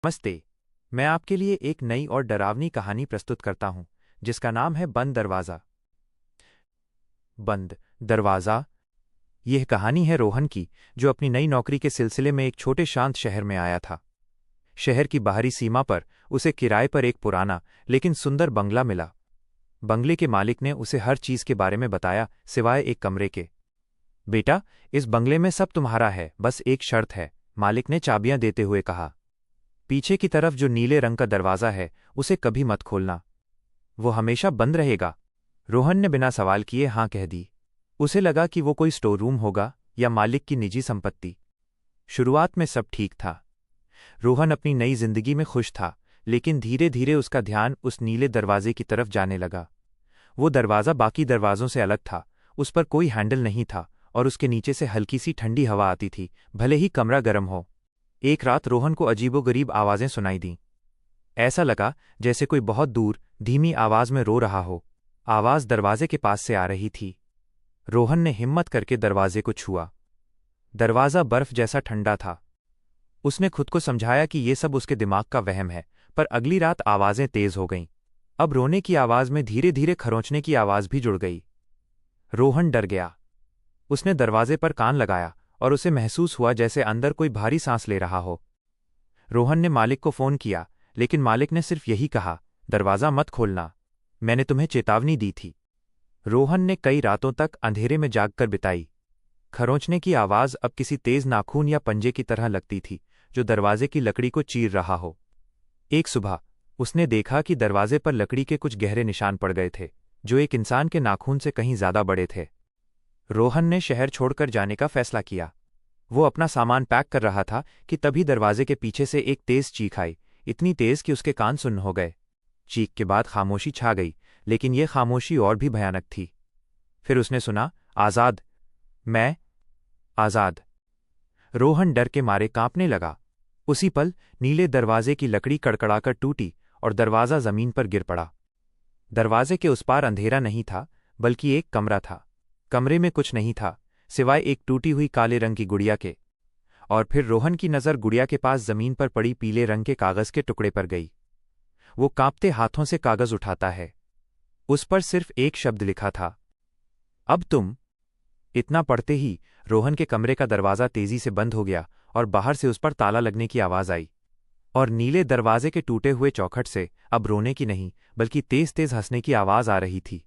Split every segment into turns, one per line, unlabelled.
नमस्ते। मैं आपके लिए एक नई और डरावनी कहानी प्रस्तुत करता हूं, जिसका नाम है बंद दरवाज़ा। बंद दरवाज़ा। यह कहानी है रोहन की, जो अपनी नई नौकरी के सिलसिले में एक छोटे शांत शहर में आया था। शहर की बाहरी सीमा पर उसे किराए पर एक पुराना लेकिन सुंदर बंगला मिला। बंगले के मालिक ने उसे हर चीज़ के बारे में बताया, सिवाय एक कमरे के। बेटा, इस बंगले में सब तुम्हारा है, बस एक शर्त है, मालिक ने चाबियां देते हुए कहा। पीछे की तरफ जो नीले रंग का दरवाज़ा है, उसे कभी मत खोलना। वो हमेशा बंद रहेगा। रोहन ने बिना सवाल किए हाँ कह दी। उसे लगा कि वो कोई स्टोर रूम होगा या मालिक की निजी संपत्ति। शुरुआत में सब ठीक था। रोहन अपनी नई जिंदगी में खुश था, लेकिन धीरे धीरे उसका ध्यान उस नीले दरवाजे की तरफ जाने लगा। वो दरवाज़ा बाकी दरवाज़ों से अलग था, उस पर कोई हैंडल नहीं था और उसके नीचे से हल्की सी ठंडी हवा आती थी, भले ही कमरा गर्म हो। एक रात रोहन को अजीबोगरीब आवाज़ें सुनाई दीं। ऐसा लगा जैसे कोई बहुत दूर धीमी आवाज़ में रो रहा हो। आवाज़ दरवाजे के पास से आ रही थी। रोहन ने हिम्मत करके दरवाजे को छुआ। दरवाज़ा बर्फ जैसा ठंडा था। उसने खुद को समझाया कि ये सब उसके दिमाग का वहम है, पर अगली रात आवाज़ें तेज़ हो गईं। अब रोने की आवाज़ में धीरे धीरे खरोंचने की आवाज़ भी जुड़ गई। रोहन डर गया। उसने दरवाजे पर कान लगाया और उसे महसूस हुआ जैसे अंदर कोई भारी सांस ले रहा हो। रोहन ने मालिक को फ़ोन किया, लेकिन मालिक ने सिर्फ यही कहा, दरवाज़ा मत खोलना, मैंने तुम्हें चेतावनी दी थी। रोहन ने कई रातों तक अंधेरे में जागकर बिताई। खरोंचने की आवाज़ अब किसी तेज़ नाखून या पंजे की तरह लगती थी, जो दरवाजे की लकड़ी को चीर रहा हो। एक सुबह उसने देखा कि दरवाजे पर लकड़ी के कुछ गहरे निशान पड़ गए थे, जो एक इंसान के नाखून से कहीं ज़्यादा बड़े थे। रोहन ने शहर छोड़कर जाने का फैसला किया। वो अपना सामान पैक कर रहा था कि तभी दरवाजे के पीछे से एक तेज चीख आई, इतनी तेज कि उसके कान सुन्न हो गए। चीख के बाद खामोशी छा गई, लेकिन यह खामोशी और भी भयानक थी। फिर उसने सुना, आज़ाद, मैं आज़ाद। रोहन डर के मारे कांपने लगा। उसी पल नीले दरवाजे की लकड़ी कड़कड़ाकर टूटी और दरवाज़ा ज़मीन पर गिर पड़ा। दरवाजे के उस पार अंधेरा नहीं था, बल्कि एक कमरा था। कमरे में कुछ नहीं था, सिवाय एक टूटी हुई काले रंग की गुड़िया के। और फिर रोहन की नज़र गुड़िया के पास ज़मीन पर पड़ी पीले रंग के कागज़ के टुकड़े पर गई। वो कांपते हाथों से कागज़ उठाता है। उस पर सिर्फ एक शब्द लिखा था, अब तुम। इतना पढ़ते ही रोहन के कमरे का दरवाज़ा तेज़ी से बंद हो गया और बाहर से उस पर ताला लगने की आवाज़ आई। और नीले दरवाजे के टूटे हुए चौखट से अब रोने की नहीं, बल्कि तेज़ तेज़ हंसने की आवाज़ आ रही थी।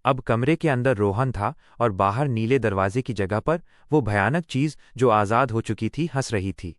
अब कमरे के अंदर रोहन था और बाहर नीले दरवाजे की जगह पर वो भयानक चीज़ जो आज़ाद हो चुकी थी हंस रही थी।